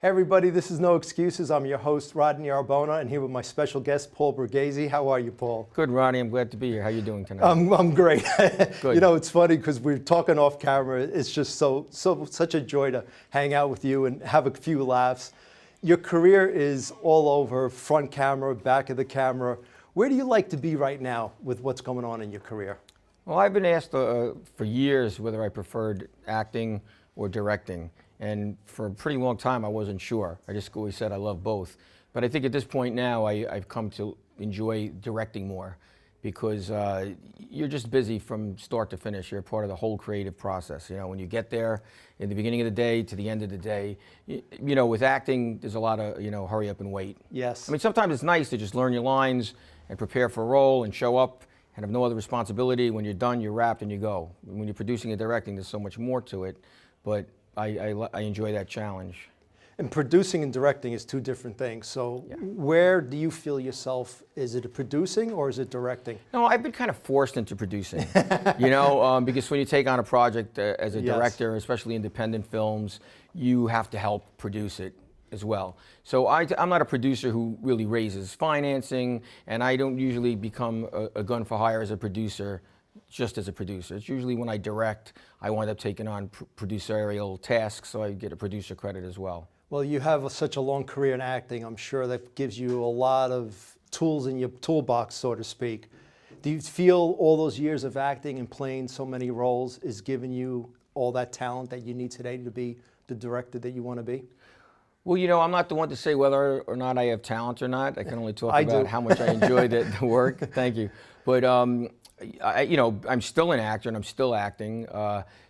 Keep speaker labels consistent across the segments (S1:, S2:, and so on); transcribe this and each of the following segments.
S1: Everybody, this is No Excuses. I'm your host, Rodney Arbona, and here with my special guest, Paul Borghese. How are you, Paul?
S2: Good, Ronnie. I'm glad to be here. How are you doing tonight?
S1: I'm great.
S2: Good.
S1: You know, it's funny because we're talking off camera. It's just such a joy to hang out with you and have a few laughs. Your career is all over, front camera, back of the camera. Where do you like to be right now with what's going on in your career?
S2: Well, I've been asked for years whether I preferred acting or directing. And for a pretty long time, I wasn't sure. I just always said I love both. But I think at this point now, I've come to enjoy directing more because you're just busy from start to finish. You're part of the whole creative process. You know, when you get there in the beginning of the day to the end of the day, you know, with acting, there's a lot of, hurry up and wait.
S1: Yes.
S2: I mean, sometimes it's nice to just learn your lines and prepare for a role and show up and have no other responsibility. When you're done, you're wrapped and you go. When you're producing and directing, there's so much more to it. But I enjoy that challenge.
S1: And producing and directing is two different things. So
S2: Yeah.
S1: where do you feel yourself? Is it producing or is it directing?
S2: No, I've been kind of forced into producing, because when you take on a project as a
S1: Yes.
S2: director, especially independent films, you have to help produce it as well. So I'm not a producer who really raises financing, and I don't usually become a gun for hire as a producer just as a producer. It's usually when I direct, I wind up taking on producerial tasks, so I get a producer credit as well.
S1: Well, you have such a long career in acting. I'm sure that gives you a lot of tools in your toolbox, so to speak. Do you feel all those years of acting and playing so many roles is giving you all that talent that you need today to be the director that you want to be?
S2: Well, I'm not the one to say whether or not I have talent or not. I can only talk
S1: I
S2: about
S1: do.
S2: how much I enjoy the work. Thank you. But I'm still an actor and I'm still acting.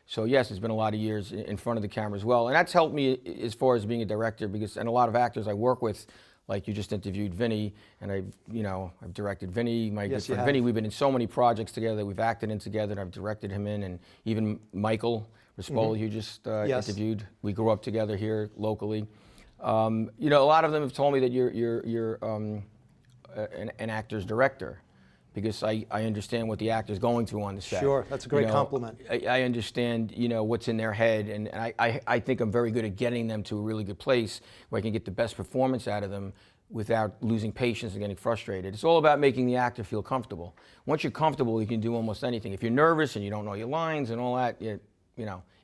S2: So yes, it's been a lot of years in front of the camera as well, and that's helped me as far as being a director and a lot of actors I work with, like you just interviewed Vinny, and I've directed Vinny, my good friend Vinny. We've been in so many projects together that we've acted in together, and I've directed him in, and even Michael Rispoli, who just interviewed. We grew up together here locally. A lot of them have told me that you're an actor's director, because I understand what the actor's going through on the set.
S1: Sure, that's a great compliment.
S2: I understand, what's in their head, and I think I'm very good at getting them to a really good place where I can get the best performance out of them without losing patience and getting frustrated. It's all about making the actor feel comfortable. Once you're comfortable, you can do almost anything. If you're nervous and you don't know your lines and all that,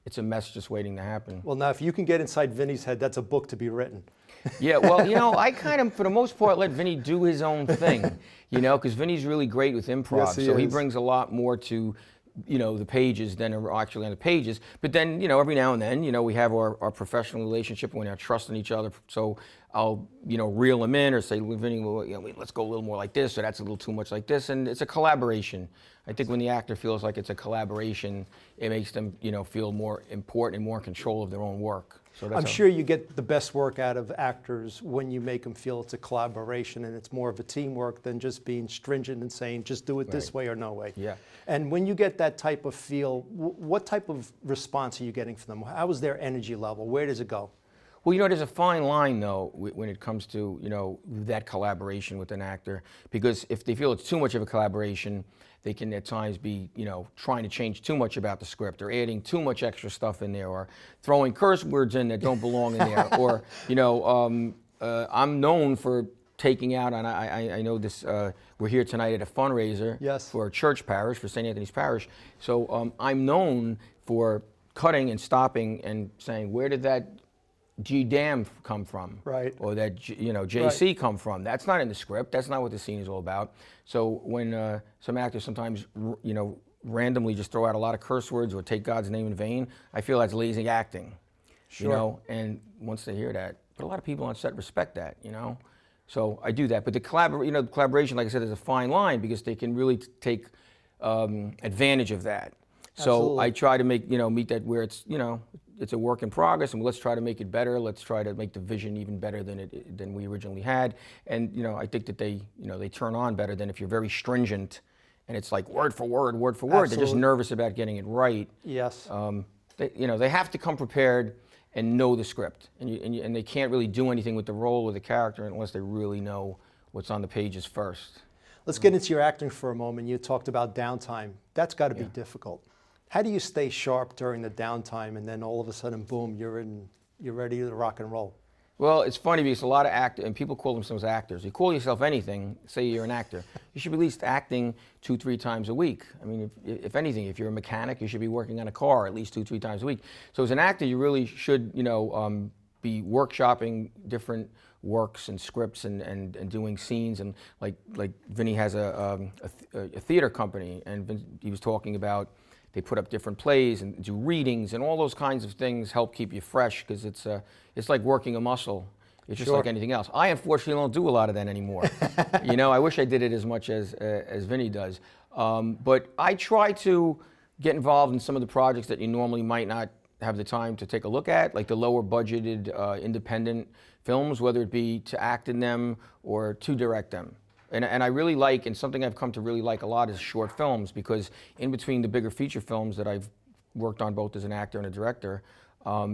S2: it's a mess just waiting to happen.
S1: Well, now, if you can get inside Vinny's head, that's a book to be written.
S2: Yeah, well, I kind of, for the most part, let Vinny do his own thing, because Vinny's really great with improv.
S1: Yes, he
S2: so he
S1: is.
S2: brings a lot more to, the pages than are actually on the pages. But then, every now and then, we have our professional relationship and we have trust in each other. So I'll, reel him in or say, Vinny, well, let's go a little more like this, or that's a little too much like this. And it's a collaboration. I think when the actor feels like it's a collaboration, it makes them, feel more important and more in control of their own work. So
S1: I'm sure you get the best work out of actors when you make them feel it's a collaboration and it's more of a teamwork than just being stringent and saying, just do it this way or no way.
S2: Yeah.
S1: And when you get that type of feel, what type of response are you getting from them? How is their energy level? Where does it go?
S2: Well, there's a fine line, though, when it comes to, that collaboration with an actor, because if they feel it's too much of a collaboration, they can at times be, trying to change too much about the script or adding too much extra stuff in there or throwing curse words in that don't belong in there. Or, I'm known for taking out, and I know this, we're here tonight at a fundraiser for a church parish, for St. Anthony's Parish. So I'm known for cutting and stopping and saying, where did that G-Dam come from?
S1: Right.
S2: Or that, JC come from? That's not in the script. That's not what the scene is all about. So when some actors sometimes, randomly just throw out a lot of curse words or take God's name in vain, I feel that's lazy acting.
S1: Sure.
S2: And once they hear that, but a lot of people on set respect that, So I do that. But the collaboration, like I said, is a fine line because they can really take advantage of that.
S1: Absolutely.
S2: So I try to make, meet that where it's, it's a work in progress, and let's try to make it better. Let's try to make the vision even better than we originally had. And I think that they turn on better than if you're very stringent, and it's like word for word, word for word.
S1: Absolutely.
S2: They're just nervous about getting it right.
S1: Yes.
S2: They have to come prepared and know the script, and they can't really do anything with the role or the character unless they really know what's on the pages first.
S1: Let's get into your acting for a moment. You talked about downtime. That's got to be difficult. How do you stay sharp during the downtime and then all of a sudden, boom, you're ready to rock and roll?
S2: Well, it's funny because a lot of actors, and people call themselves actors. You call yourself anything, say you're an actor. You should be at least acting 2-3 times a week. I mean, if anything, if you're a mechanic, you should be working on a car at least 2-3 times a week. So as an actor, you really should, be workshopping different works and scripts and doing scenes. And like Vinny has a theater company, and he was talking about they put up different plays and do readings, and all those kinds of things help keep you fresh, because it's like working a muscle. It's just like anything else. I unfortunately don't do a lot of that anymore. I wish I did it as much as Vinny does. But I try to get involved in some of the projects that you normally might not have the time to take a look at, like the lower budgeted independent films, whether it be to act in them or to direct them. And I really like, and something I've come to really like a lot, is short films, because in between the bigger feature films that I've worked on both as an actor and a director,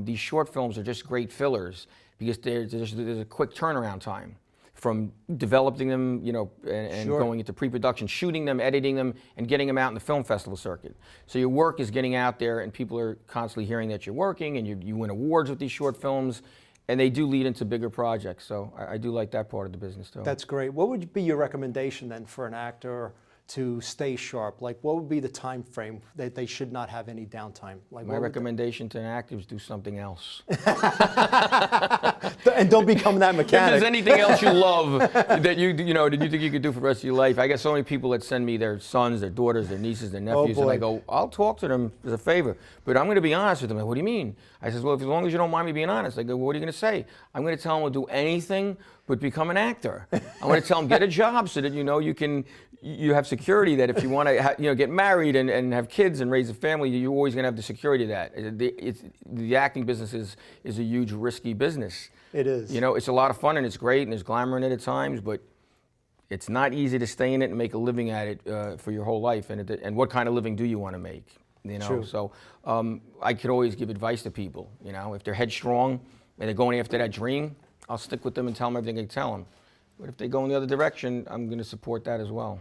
S2: these short films are just great fillers, because there's a quick turnaround time from developing them, and going into pre-production, shooting them, editing them, and getting them out in the film festival circuit. So your work is getting out there, and people are constantly hearing that you're working, and you win awards with these short films. And they do lead into bigger projects, so I do like that part of the business too.
S1: That's great. What would be your recommendation then for an actor to stay sharp? Like, what would be the time frame that they should not have any downtime? Like,
S2: my recommendation to an actor is do something else.
S1: And don't become that mechanic.
S2: If there's anything else you love that you think you could do for the rest of your life, I get so many people that send me their sons, their daughters, their nieces, their nephews, and I go, I'll talk to them as a favor, but I'm going to be honest with them. Like, what do you mean? I says, well, as long as you don't mind me being honest. I go, what are you going to say? I'm going to tell them to do anything but become an actor. I'm going to tell them, get a job so that you have security, that if you want to get married and have kids and raise a family, you're always going to have the security of that. The acting business is a huge risky business.
S1: It is.
S2: It's a lot of fun and it's great and there's glamour in it at times, but it's not easy to stay in it and make a living at it for your whole life. And what kind of living do you want to make?
S1: True.
S2: So I could always give advice to people. If they're headstrong and they're going after that dream, I'll stick with them and tell them everything I tell them. But if they go in the other direction, I'm going to support that as well.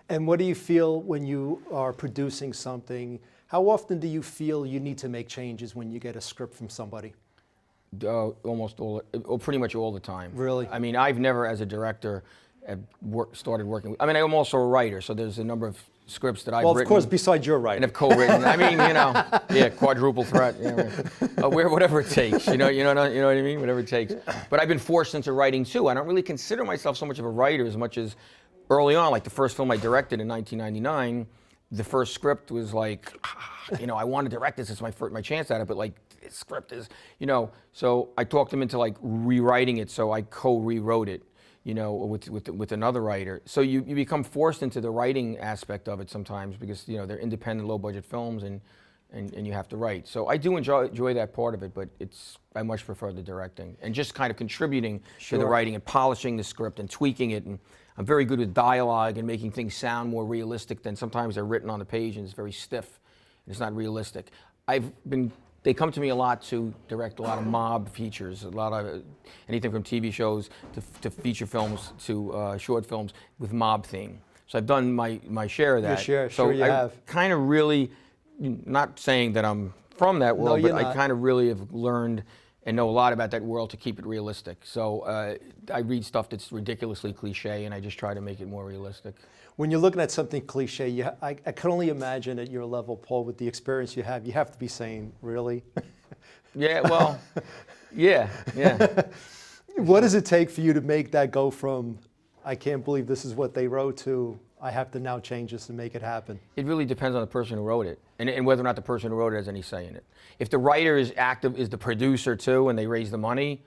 S1: And what do you feel when you are producing something? How often do you feel you need to make changes when you get a script from somebody?
S2: Almost all, or pretty much all the time.
S1: Really?
S2: I mean, I've never, as a director, started working. I mean, I'm also a writer, so there's a number of scripts that I've written.
S1: Well, of course, besides your writing.
S2: And have co-written. I mean, quadruple threat. Whatever it takes. You know what I mean? Whatever it takes. But I've been forced into writing too. I don't really consider myself so much of a writer as much as early on, like the first film I directed in 1999. The first script was like, I want to direct this. It's my chance at it. But like, this script is, So I talked them into like rewriting it. So I co-rewrote it. With another writer. So you become forced into the writing aspect of it sometimes, because they're independent, low-budget films, and you have to write. So I do enjoy that part of it, but I much prefer the directing and just kind of contributing to the writing and polishing the script and tweaking it. And I'm very good with dialogue and making things sound more realistic than sometimes they're written on the page and it's very stiff and it's not realistic. They come to me a lot to direct a lot of mob features, a lot of anything from TV shows to feature films to short films with mob theme. So I've done my share of that.
S1: Your share, you have.
S2: Kind of really, not saying that I'm from that world, but I kind of really have learned and know a lot about that world to keep it realistic. So I read stuff that's ridiculously cliche, and I just try to make it more realistic.
S1: When you're looking at something cliche, I can only imagine at your level, Paul, with the experience you have to be saying, really?
S2: Yeah, well, yeah.
S1: What does it take for you to make that go from, I can't believe this is what they wrote, to, I have to now change this to make it happen?
S2: It really depends on the person who wrote it, and whether or not the person who wrote it has any say in it. If the writer is active, is the producer too, and they raise the money,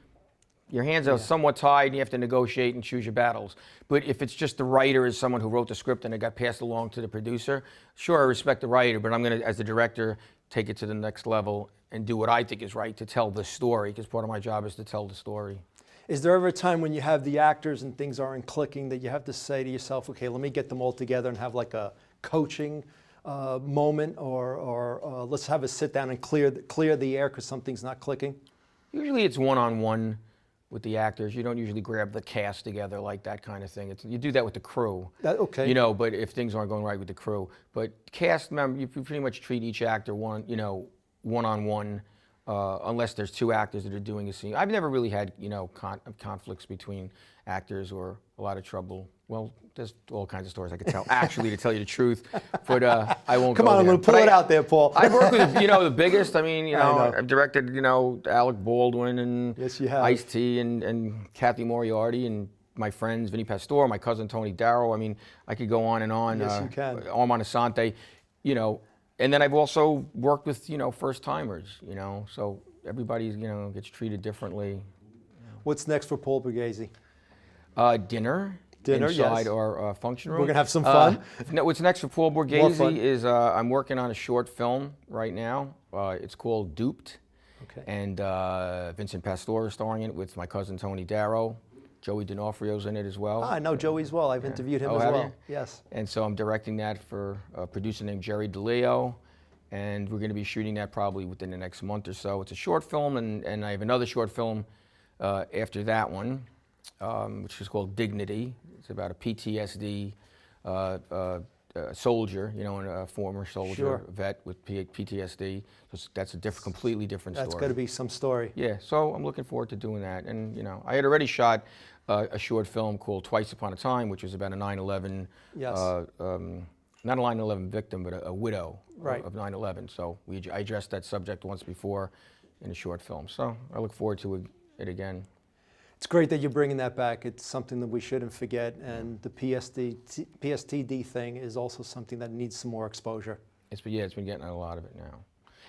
S2: your hands are somewhat tied, and you have to negotiate and choose your battles. But if it's just the writer is someone who wrote the script and it got passed along to the producer, sure, I respect the writer, but I'm going to, as the director, take it to the next level and do what I think is right to tell the story, because part of my job is to tell the story.
S1: Is there ever a time when you have the actors and things aren't clicking that you have to say to yourself, okay, let me get them all together and have like a coaching moment, or let's have a sit down and clear the air because something's not clicking?
S2: Usually it's one-on-one with the actors. You don't usually grab the cast together like that kind of thing. You do that with the crew.
S1: Okay.
S2: But if things aren't going right with the crew. But cast member, you pretty much treat each actor one-on-one. unless there's two actors that are doing a scene. I've never really had, conflicts between actors or a lot of trouble. Well, there's all kinds of stories I could tell, actually, to tell you the truth, but I won't
S1: Come
S2: go
S1: on, I'm
S2: there.
S1: going to pull it out there, Paul.
S2: I've worked with, the biggest. I mean,
S1: know.
S2: I've directed, Alec Baldwin and
S1: Yes, you have.
S2: Ice-T and Kathy Moriarty and my friends, Vinnie Pastore, my cousin Tony Darrow. I mean, I could go on and on.
S1: Yes, you can.
S2: Armand Asante, and then I've also worked with, first-timers, so everybody, gets treated differently.
S1: What's next for Paul Borghese?
S2: Dinner
S1: Dinner,
S2: inside
S1: yes.
S2: our function room.
S1: We're going to have some fun.
S2: What's next for Paul
S1: More
S2: Borghese
S1: fun.
S2: is I'm working on a short film right now. It's called Duped.
S1: Okay.
S2: And Vincent Pastore is starring in it with my cousin Tony Darrow. Joey D'Onofrio's in it as well.
S1: I know Joey as well. I've interviewed him
S2: Oh,
S1: as
S2: have
S1: well.
S2: you?
S1: Yes.
S2: And so I'm directing that for a producer named Jerry DeLeo. And we're going to be shooting that probably within the next month or so. It's a short film, and I have another short film after that one, which is called Dignity. It's about a PTSD soldier, and a former soldier,
S1: Sure.
S2: vet with PTSD. So that's a completely different story.
S1: That's got to be some story.
S2: Yeah, so I'm looking forward to doing that. And, I had already shot a short film called Twice Upon a Time, which was about a 9/11,
S1: Yes.
S2: not a 9/11 victim, but a widow
S1: Right.
S2: of 9/11. So I addressed that subject once before in a short film. So I look forward to it again.
S1: It's great that you're bringing that back. It's something that we shouldn't forget. And the PSTD thing is also something that needs some more exposure.
S2: It's been getting a lot of it now.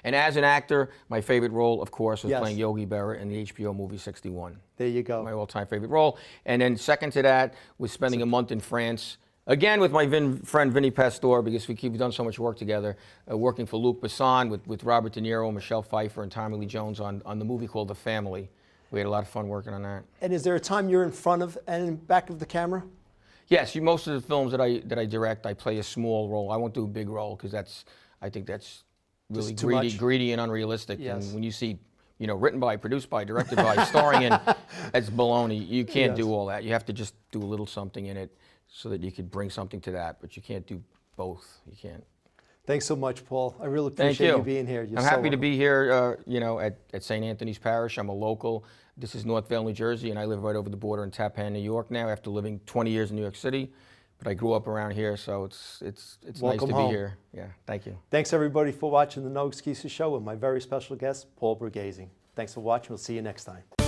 S2: And as an actor, my favorite role, of course, was
S1: Yes.
S2: playing Yogi Berra in the HBO movie 61.
S1: There you go.
S2: My all-time favorite role. And then second to that was spending a month in France, again with my friend Vinnie Pastore, because we've done so much work together, working for Luc Besson with Robert De Niro, Michelle Pfeiffer, and Tommy Lee Jones on the movie called The Family. We had a lot of fun working on that.
S1: And is there a time you're in front of and in back of the camera?
S2: Yes, most of the films that I direct, I play a small role. I won't do a big role because I think that's really
S1: Just too much?
S2: greedy and unrealistic.
S1: Yes.
S2: And when you see, written by, produced by, directed by, starring in, that's baloney. You can't
S1: Yes.
S2: do all that. You have to just do a little something in it so that you could bring something to that. But you can't do both. You can't.
S1: Thanks so much, Paul. I really
S2: Thank
S1: appreciate
S2: you.
S1: you being here. You're
S2: I'm
S1: so
S2: happy to
S1: welcome.
S2: be here, at St. Anthony's Parish. I'm a local. This is Northvale, New Jersey, and I live right over the border in Tappan, New York now after living 20 years in New York City. But I grew up around here, so it's nice
S1: Welcome
S2: to
S1: home.
S2: be here. Yeah, thank you.
S1: Thanks, everybody, for watching the No Excuses Show with my very special guest, Paul Borghese. Thanks for watching. We'll see you next time.